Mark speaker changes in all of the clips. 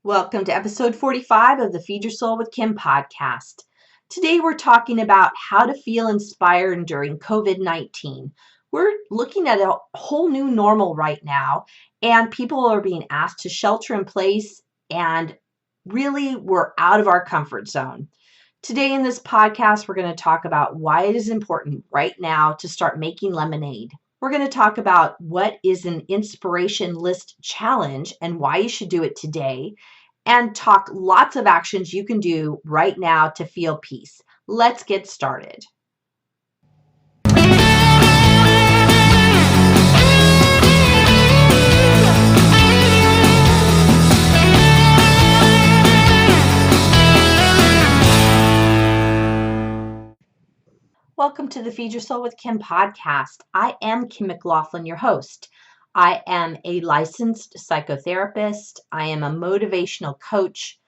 Speaker 1: Welcome to episode 45 of the Feed Your Soul with Kim podcast. Today we're talking about how to feel inspired during COVID-19. We're looking at a whole new normal right now, and people are being asked to shelter in place, and really we're out of our comfort zone. Today in this podcast, we're going to talk about why it is important right now to start making lemonade. We're going to talk about what is an inspiration list challenge and why you should do it today, and talk lots of actions you can do right now to feel peace. Let's get started. Welcome to the Feed Your Soul with Kim podcast. I am Kim McLaughlin, your host. I am a licensed psychotherapist. I am a motivational coach.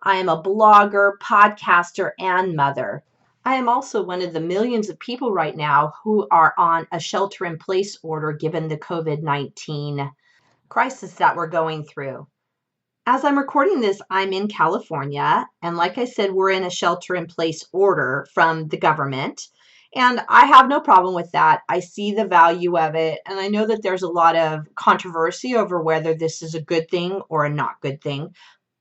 Speaker 1: I am a blogger, podcaster, and mother. I am also one of the millions of people right now who are on a shelter-in-place order given the COVID-19 crisis that we're going through. As I'm recording this, I'm in California, and like I said, we're in a shelter-in-place order from the government. And I have no problem with that. I see the value of it. And I know that there's a lot of controversy over whether this is a good thing or a not good thing.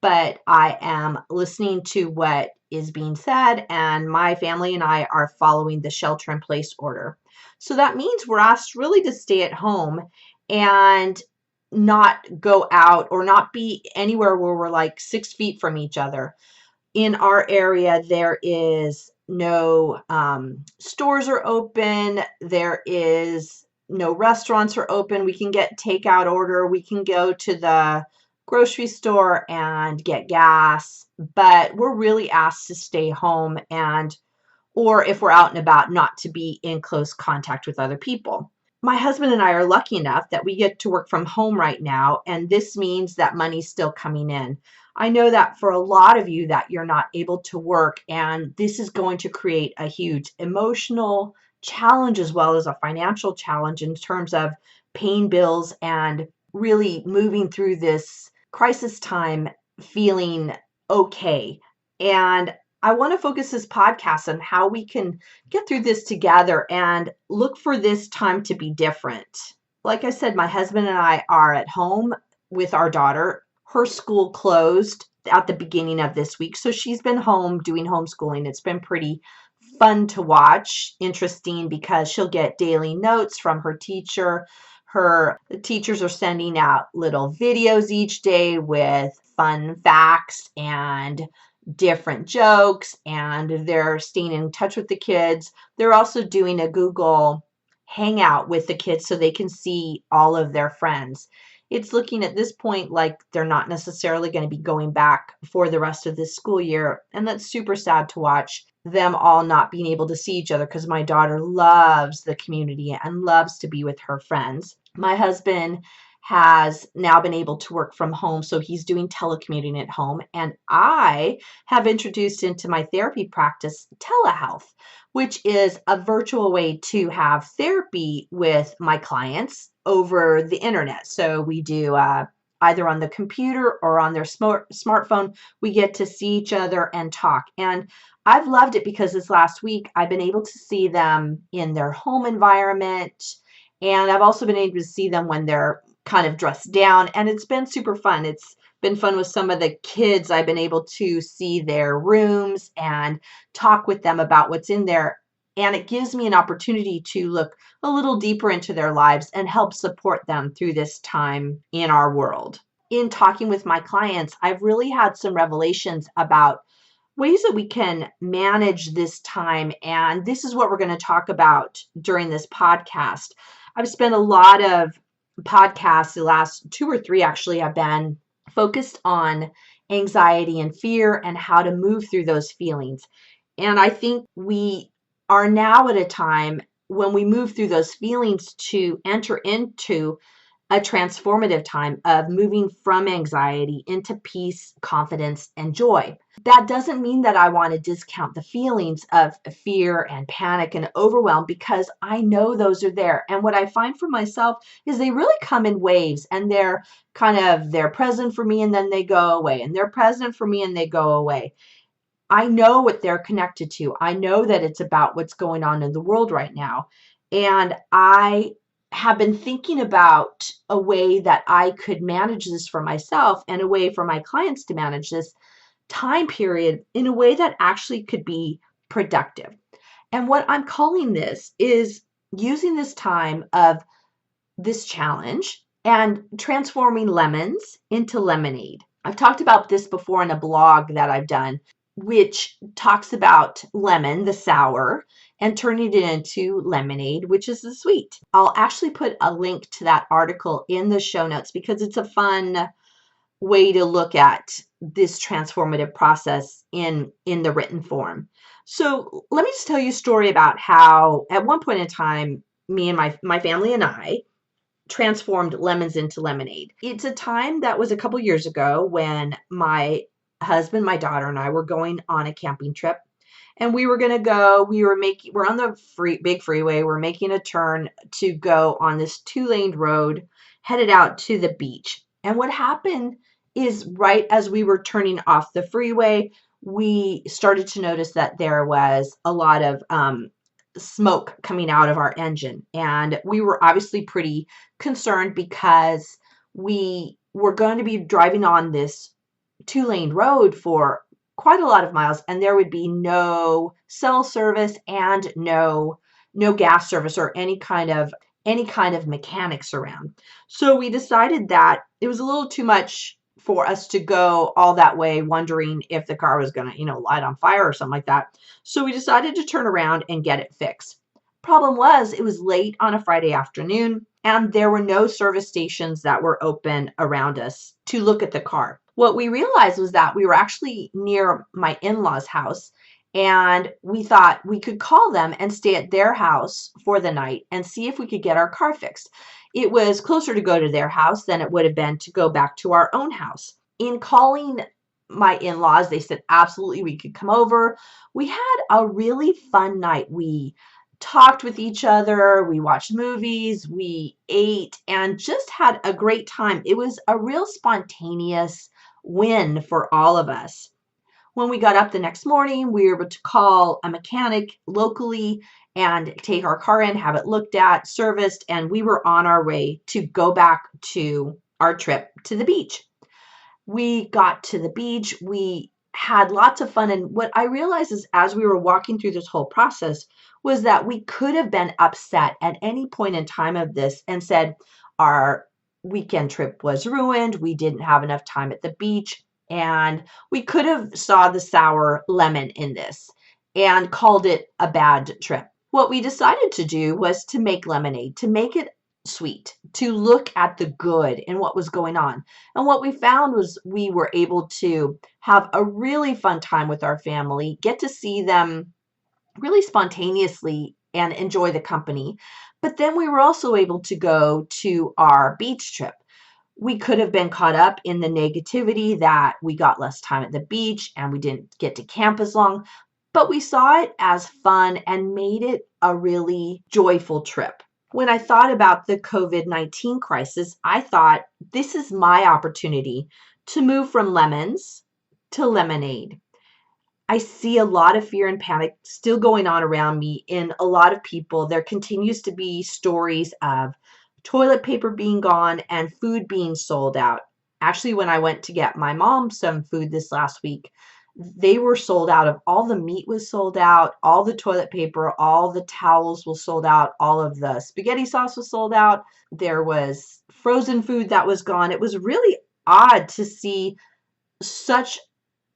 Speaker 1: But I am listening to what is being said, and my family and I are following the shelter in place order. So that means we're asked really to stay at home and not go out or not be anywhere where we're like 6 feet from each other. In our area, there is no stores are open. There is no restaurants are open. We can get takeout order. We can go to the grocery store and get gas, but we're really asked to stay home or if we're out and about, not to be in close contact with other people. My husband and I are lucky enough that we get to work from home right now, and this means that money's still coming in. I know that for a lot of you that you're not able to work, and this is going to create a huge emotional challenge as well as a financial challenge in terms of paying bills and really moving through this crisis time feeling okay. And I want to focus this podcast on how we can get through this together and look for this time to be different. Like I said, my husband and I are at home with our daughter. Her school closed at the beginning of this week, so she's been home doing homeschooling. It's been pretty fun to watch, interesting because she'll get daily notes from her teacher. The teachers are sending out little videos each day with fun facts and different jokes, and they're staying in touch with the kids. They're also doing a Google Hangout with the kids so they can see all of their friends. It's looking at this point like they're not necessarily going to be going back for the rest of this school year, and that's super sad to watch them all not being able to see each other because my daughter loves the community and loves to be with her friends. My husband has now been able to work from home, so he's doing telecommuting at home, and I have introduced into my therapy practice telehealth, which is a virtual way to have therapy with my clients over the internet. So we do either on the computer or on their smartphone. We get to see each other and talk. And I've loved it because this last week I've been able to see them in their home environment, and I've also been able to see them when they're kind of dressed down, and it's been super fun. It's been fun with some of the kids. I've been able to see their rooms and talk with them about what's in there. And it gives me an opportunity to look a little deeper into their lives and help support them through this time in our world. In talking with my clients, I've really had some revelations about ways that we can manage this time. And this is what we're going to talk about during this podcast. I've spent a lot of podcasts, the last 2 or 3 actually, have been focused on anxiety and fear and how to move through those feelings. And I think we are now at a time when we move through those feelings to enter into a transformative time of moving from anxiety into peace, confidence, and joy. That doesn't mean that I want to discount the feelings of fear and panic and overwhelm, because I know those are there. And what I find for myself is they really come in waves, and they're present for me and then they go away, and they're present for me and they go away. I know what they're connected to. I know that it's about what's going on in the world right now. And I have been thinking about a way that I could manage this for myself and a way for my clients to manage this time period in a way that actually could be productive. And what I'm calling this is using this time of this challenge and transforming lemons into lemonade. I've talked about this before in a blog that I've done, which talks about lemon, the sour, and turning it into lemonade, which is the sweet. I'll actually put a link to that article in the show notes because it's a fun way to look at this transformative process in the written form. So let me just tell you a story about how at one point in time, me and my family and I transformed lemons into lemonade. It's a time that was a couple years ago when my husband, my daughter, and I were going on a camping trip. And we were going to go, we're on the big freeway. We're making a turn to go on this 2-lane road headed out to the beach. And what happened is right as we were turning off the freeway, we started to notice that there was a lot of smoke coming out of our engine. And we were obviously pretty concerned because we were going to be driving on this 2-lane road for quite a lot of miles, and there would be no cell service and no gas service or any kind of mechanics around. So we decided that it was a little too much for us to go all that way wondering if the car was going to, light on fire or something like that. So we decided to turn around and get it fixed. Problem was, it was late on a Friday afternoon and there were no service stations that were open around us to look at the car. What we realized was that we were actually near my in-laws' house, and we thought we could call them and stay at their house for the night and see if we could get our car fixed. It was closer to go to their house than it would have been to go back to our own house. In calling my in-laws, they said absolutely we could come over. We had a really fun night. We talked with each other, we watched movies, we ate, and just had a great time. It was a real spontaneous win for all of us. When we got up the next morning, we were able to call a mechanic locally and take our car in, have it looked at, serviced, and we were on our way to go back to our trip to the beach. We got to the beach, we had lots of fun, and what I realized is as we were walking through this whole process was that we could have been upset at any point in time of this and said our weekend trip was ruined, we didn't have enough time at the beach, and we could have saw the sour lemon in this and called it a bad trip. What we decided to do was to make lemonade, to make it sweet, to look at the good in what was going on. And what we found was we were able to have a really fun time with our family, get to see them really spontaneously and enjoy the company. But then we were also able to go to our beach trip. We could have been caught up in the negativity that we got less time at the beach and we didn't get to camp as long, but we saw it as fun and made it a really joyful trip. When I thought about the COVID-19 crisis, I thought this is my opportunity to move from lemons to lemonade. I see a lot of fear and panic still going on around me in a lot of people. There continues to be stories of toilet paper being gone and food being sold out. Actually, when I went to get my mom some food this last week, they were sold out of all the meat was sold out, all the toilet paper, all the towels was sold out, all of the spaghetti sauce was sold out. There was frozen food that was gone. It was really odd to see such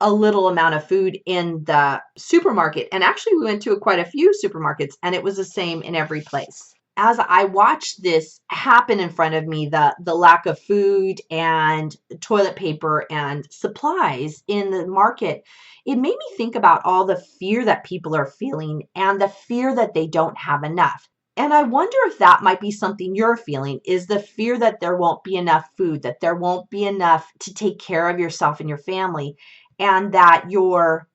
Speaker 1: a little amount of food in the supermarket. And actually, we went to quite a few supermarkets and it was the same in every place. As I watched this happen in front of me, the lack of food and toilet paper and supplies in the market, it made me think about all the fear that people are feeling and the fear that they don't have enough. And I wonder if that might be something you're feeling, is the fear that there won't be enough food, that there won't be enough to take care of yourself and your family, and that you're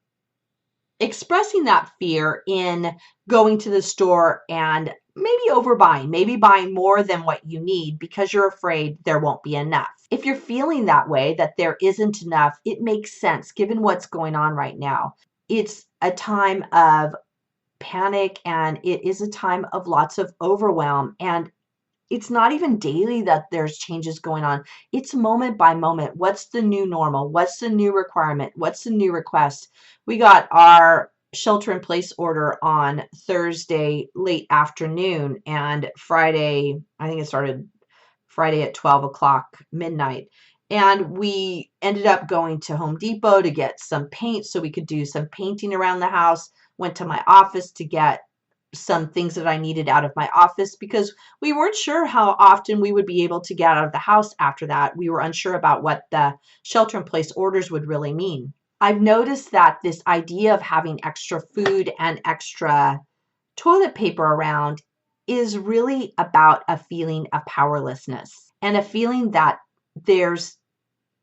Speaker 1: expressing that fear in going to the store and maybe overbuying, maybe buying more than what you need because you're afraid there won't be enough. If you're feeling that way, that there isn't enough, it makes sense given what's going on right now. It's a time of panic and it is a time of lots of overwhelm. And it's not even daily that there's changes going on. It's moment by moment. What's the new normal? What's the new requirement? What's the new request? We got our shelter in place order on Thursday late afternoon, and Friday, I think it started Friday at 12 o'clock midnight. And we ended up going to Home Depot to get some paint so we could do some painting around the house. Went to my office to get some things that I needed out of my office because we weren't sure how often we would be able to get out of the house after that. We were unsure about what the shelter in place orders would really mean. I've noticed that this idea of having extra food and extra toilet paper around is really about a feeling of powerlessness and a feeling that there's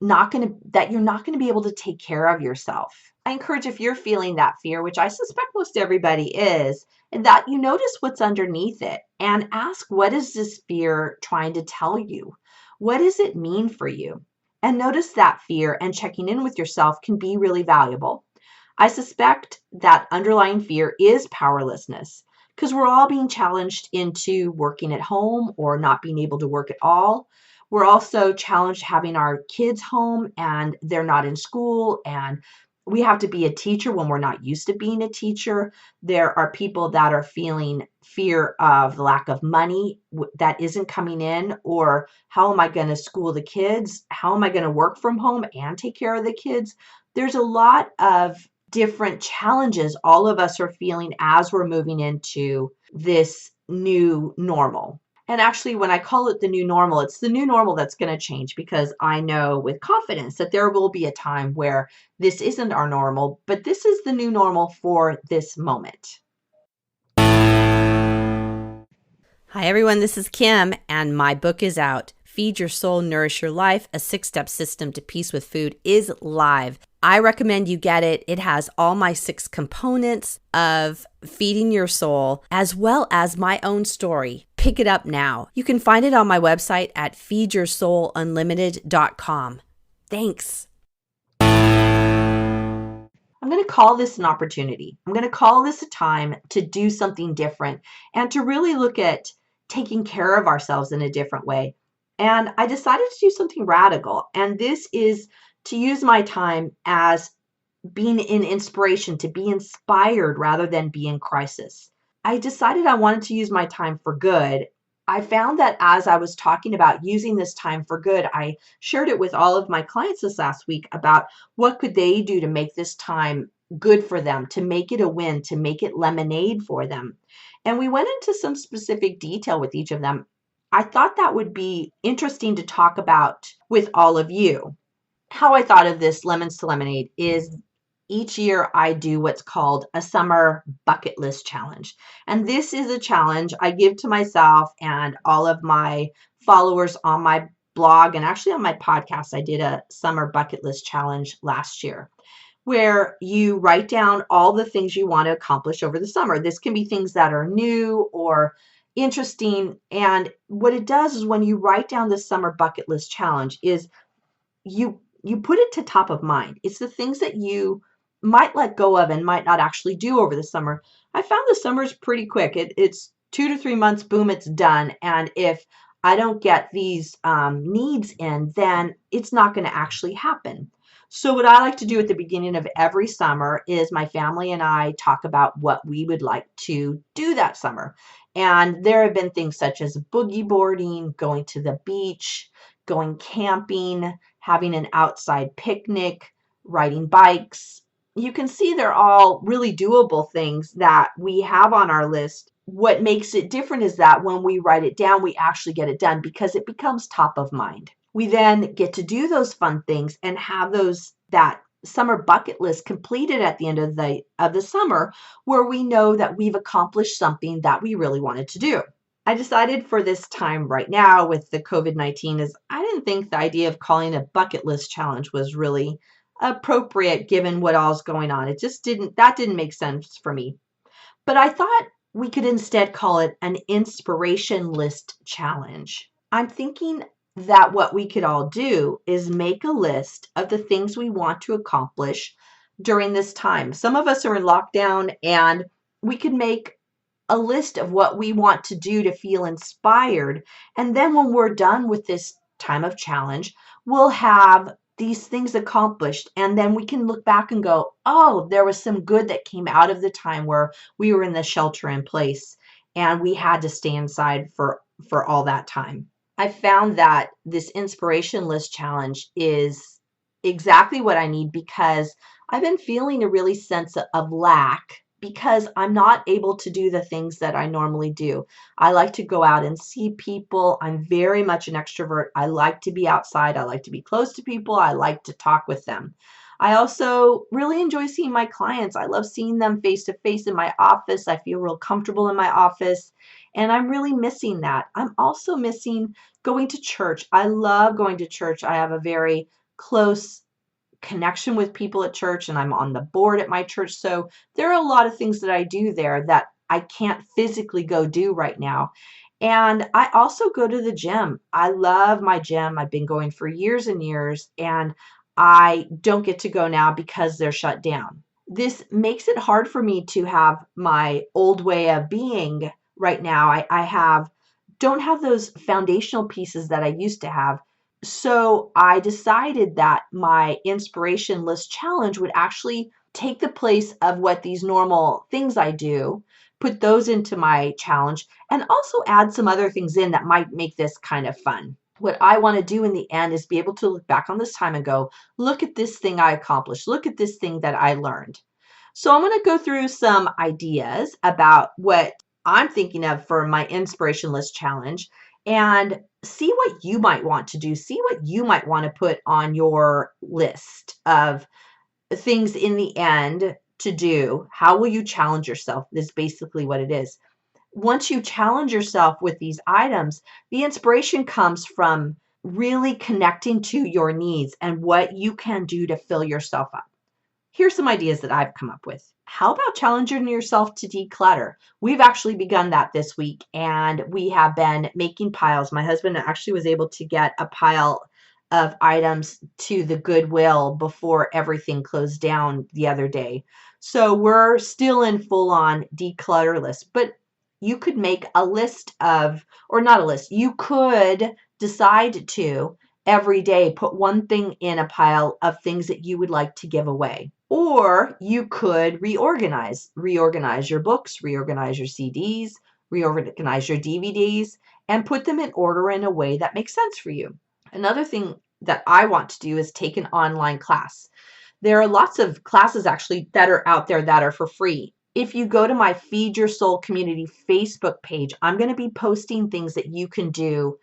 Speaker 1: that you're not going to be able to take care of yourself. I encourage, if you're feeling that fear, which I suspect most everybody is, that you notice what's underneath it and ask, what is this fear trying to tell you? What does it mean for you? And notice that fear, and checking in with yourself can be really valuable. I suspect that underlying fear is powerlessness because we're all being challenged into working at home or not being able to work at all. We're also challenged having our kids home and they're not in school, and we have to be a teacher when we're not used to being a teacher. There are people that are feeling fear of the lack of money that isn't coming in, or how am I going to school the kids? How am I going to work from home and take care of the kids? There's a lot of different challenges all of us are feeling as we're moving into this new normal. And actually, when I call it the new normal, it's the new normal that's going to change, because I know with confidence that there will be a time where this isn't our normal, but this is the new normal for this moment. Hi, everyone. This is Kim, and my book is out. Feed Your Soul, Nourish Your Life, a 6-step system to peace with food is live. I recommend you get it. It has all my 6 components of feeding your soul, as well as my own story. Pick it up now. You can find it on my website at feedyoursoulunlimited.com. Thanks. I'm going to call this an opportunity. I'm going to call this a time to do something different and to really look at taking care of ourselves in a different way. And I decided to do something radical. And this is to use my time as being in inspiration, to be inspired rather than be in crisis. I decided I wanted to use my time for good. I found that as I was talking about using this time for good, I shared it with all of my clients this last week about what could they do to make this time good for them, to make it a win, to make it lemonade for them. And we went into some specific detail with each of them. I thought that would be interesting to talk about with all of you. How I thought of this Lemons to Lemonade is each year I do what's called a summer bucket list challenge. And this is a challenge I give to myself and all of my followers on my blog, and actually on my podcast. I did a summer bucket list challenge last year where you write down all the things you want to accomplish over the summer. This can be things that are new or interesting. And what it does is, when you write down the summer bucket list challenge, is you put it to top of mind. It's the things that you might let go of and might not actually do over the summer. I found the summer's pretty quick. It's 2 to 3 months, boom, it's done. And if I don't get these needs in, then it's not going to actually happen. So what I like to do at the beginning of every summer is my family and I talk about what we would like to do that summer. And there have been things such as boogie boarding, going to the beach, going camping, having an outside picnic, riding bikes. You can see they're all really doable things that we have on our list. What makes it different is that when we write it down, we actually get it done because it becomes top of mind. We then get to do those fun things and have that summer bucket list completed at the end of the summer, where we know that we've accomplished something that we really wanted to do. I decided for this time right now with the COVID-19 is I didn't think the idea of calling a bucket list challenge was really appropriate given what all's going on. It just didn't make sense for me. But I thought we could instead call it an inspiration list challenge. I'm thinking that what we could all do is make a list of the things we want to accomplish during this time. Some of us are in lockdown, and we could make a list of what we want to do to feel inspired. And then when we're done with this time of challenge, we'll have these things accomplished. And then we can look back and go, oh, there was some good that came out of the time where we were in the shelter in place and we had to stay inside for all that time. I found that this inspiration list challenge is exactly what I need because I've been feeling a really sense of lack because I'm not able to do the things that I normally do. I like to go out and see people. I'm very much an extrovert. I like to be outside. I like to be close to people. I like to talk with them. I also really enjoy seeing my clients. I love seeing them face to face in my office. I feel real comfortable in my office, and I'm really missing that. I'm also missing going to church. I love going to church. I have a very close connection with people at church, and I'm on the board at my church. So there are a lot of things that I do there that I can't physically go do right now. And I also go to the gym. I love my gym. I've been going for years and years, and I don't get to go now because they're shut down. This makes it hard for me to have my old way of being right now. I don't have those foundational pieces that I used to have. So I decided that my inspiration list challenge would actually take the place of what these normal things I do, put those into my challenge, and also add some other things in that might make this kind of fun. What I want to do in the end is be able to look back on this time and go, look at this thing I accomplished. Look at this thing that I learned. So I'm going to go through some ideas about what I'm thinking of for my inspiration list challenge and see what you might want to do. See what you might want to put on your list of things in the end to do. How will you challenge yourself? Is basically what it is. Once you challenge yourself with these items, the inspiration comes from really connecting to your needs and what you can do to fill yourself up. Here's some ideas that I've come up with. How about challenging yourself to declutter? We've actually begun that this week, and we have been making piles. My husband actually was able to get a pile of items to the Goodwill before everything closed down the other day. So we're still in full-on declutter list, but you could make a list of, or not a list, you could decide to every day put one thing in a pile of things that you would like to give away. Or you could reorganize your books, reorganize your CDs, reorganize your DVDs, and put them in order in a way that makes sense for you. Another thing that I want to do is take an online class. There are lots of classes actually that are out there that are for free. If you go to my Feed Your Soul Community Facebook page, I'm going to be posting things that you can do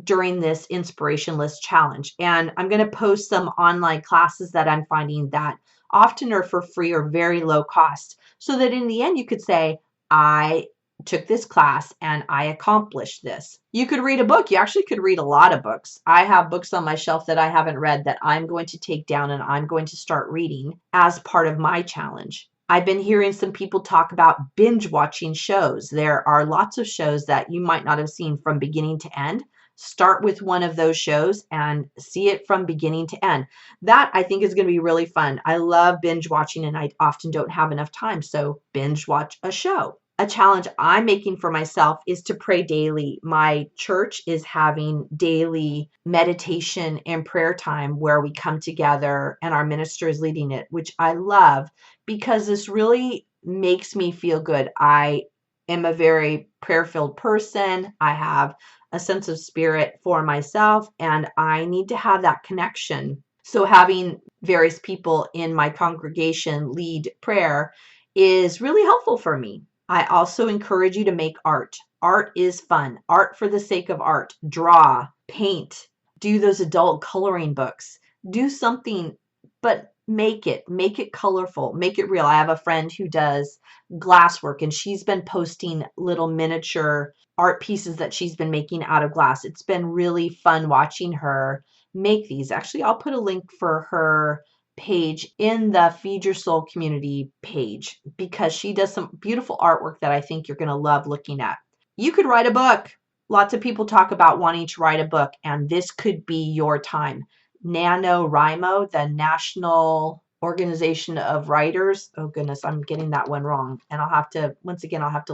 Speaker 1: during this inspiration list challenge. And I'm going to post some online classes that I'm finding that often are for free or very low cost, so that in the end you could say, I took this class and I accomplished this. You could read a book. You actually could read a lot of books. I have books on my shelf that I haven't read that I'm going to take down and I'm going to start reading as part of my challenge. I've been hearing some people talk about binge watching shows. There are lots of shows that you might not have seen from beginning to end. Start with one of those shows and see it from beginning to end. That I think is going to be really fun. I love binge watching, and I often don't have enough time, so binge watch a show. A challenge I'm making for myself is to pray daily. My church is having daily meditation and prayer time where we come together and our minister is leading it, which I love because this really makes me feel good. I am a very prayer-filled person. I have a sense of spirit for myself, and I need to have that connection. So having various people in my congregation lead prayer is really helpful for me. I also encourage you to make art. Art is fun. Art for the sake of art. Draw, paint, do those adult coloring books. Do something, but make it colorful, make it real. I have a friend who does glasswork, and she's been posting little miniature art pieces that she's been making out of glass. It's been really fun watching her make these. Actually, I'll put a link for her page in the Feed Your Soul community page, because she does some beautiful artwork that I think you're going to love looking at. You could write a book. Lots of people talk about wanting to write a book, and this could be your time. NaNoWriMo, the National Organization of Writers. Oh goodness, I'm getting that one wrong. And I'll have to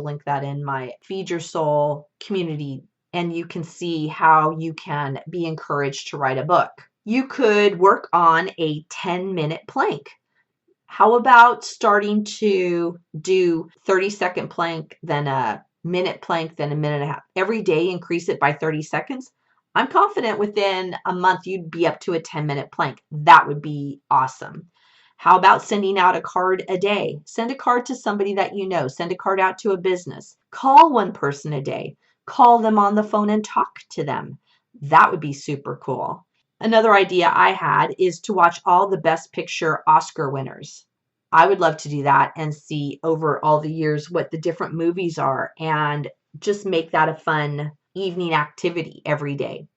Speaker 1: link that in my Feed Your Soul community, and you can see how you can be encouraged to write a book. You could work on a 10-minute plank. How about starting to do 30-second plank, then a minute plank, then a minute and a half? Every day, increase it by 30 seconds. I'm confident within a month you'd be up to a 10-minute plank. That would be awesome. How about sending out a card a day? Send a card to somebody that you know. Send a card out to a business. Call one person a day. Call them on the phone and talk to them. That would be super cool. Another idea I had is to watch all the Best Picture Oscar winners. I would love to do that and see over all the years what the different movies are, and just make that a fun evening activity every day.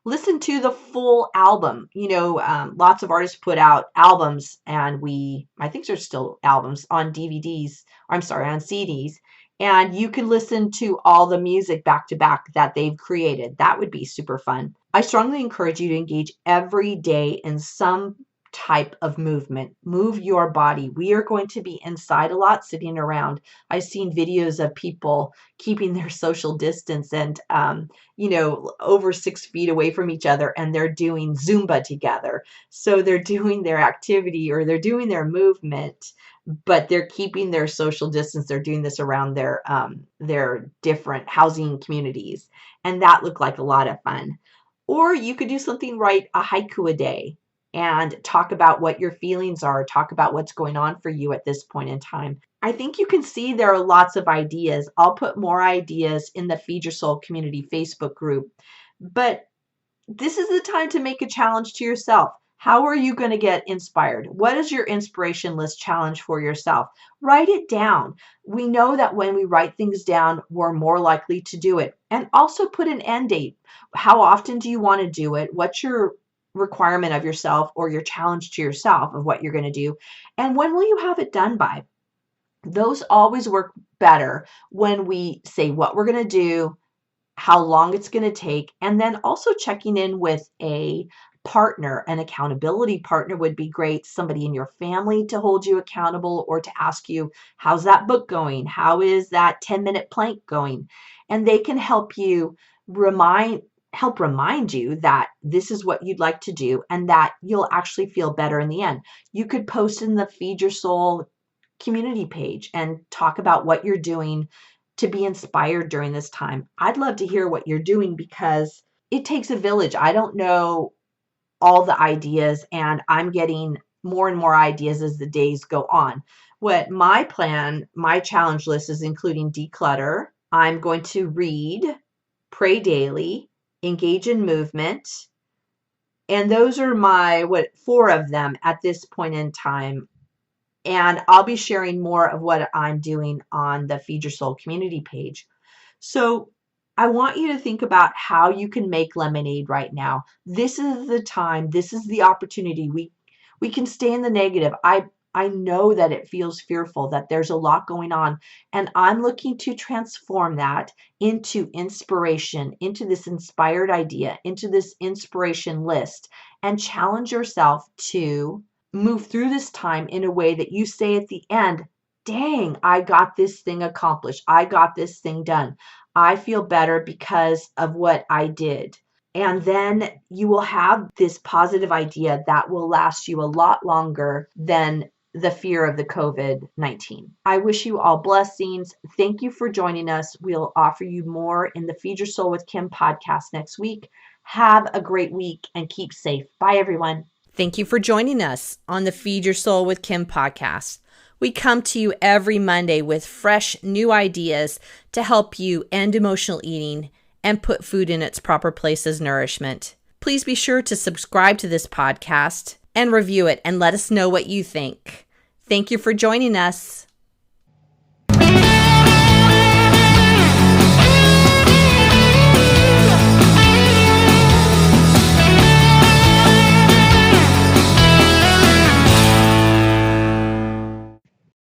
Speaker 1: Listen to the full album. Lots of artists put out albums, and I think there's still albums on DVDs, or I'm sorry, on CDs, and you can listen to all the music back to back that they've created. That would be super fun. I strongly encourage you to engage every day in some type of movement. Move your body. We are going to be inside a lot, sitting around. I've seen videos of people keeping their social distance and, over 6 feet away from each other, and they're doing Zumba together. So they're doing their activity, or they're doing their movement, but they're keeping their social distance. They're doing this around their different housing communities, and that looked like a lot of fun. Or you could do something, write a haiku a day and talk about what your feelings are, talk about what's going on for you at this point in time. I think you can see there are lots of ideas. I'll put more ideas in the Feed Your Soul community Facebook group, but this is the time to make a challenge to yourself. How are you going to get inspired? What is your inspiration list challenge for yourself? Write it down. We know that when we write things down, we're more likely to do it. And also put an end date. How often do you want to do it? What's your requirement of yourself, or your challenge to yourself of what you're going to do? And when will you have it done by? Those always work better when we say what we're going to do, how long it's going to take, and then also checking in with a partner. An accountability partner would be great. Somebody in your family to hold you accountable, or to ask you, how's that book going? How is that 10-minute plank going? And they can help remind you that this is what you'd like to do, and that you'll actually feel better in the end. You could post in the Feed Your Soul community page and talk about what you're doing to be inspired during this time. I'd love to hear what you're doing, because it takes a village. I don't know all the ideas, and I'm getting more and more ideas as the days go on. What my challenge list is including declutter. I'm going to read, pray daily, engage in movement, and those are my 4 of them at this point in time. And I'll be sharing more of what I'm doing on the Feed Your Soul community page. So I want you to think about how you can make lemonade right now. This is the time. This is the opportunity. We can stay in the negative. I know that it feels fearful, that there's a lot going on, and I'm looking to transform that into inspiration, into this inspired idea, into this inspiration list, and challenge yourself to move through this time in a way that you say at the end, dang, I got this thing accomplished. I got this thing done. I feel better because of what I did. And then you will have this positive idea that will last you a lot longer than the fear of the COVID-19. I wish you all blessings. Thank you for joining us. We'll offer you more in the Feed Your Soul with Kim podcast next week. Have a great week and keep safe. Bye, everyone. Thank you for joining us on the Feed Your Soul with Kim podcast. We come to you every Monday with fresh new ideas to help you end emotional eating and put food in its proper place as nourishment. Please be sure to subscribe to this podcast and review it and let us know what you think. Thank you for joining us.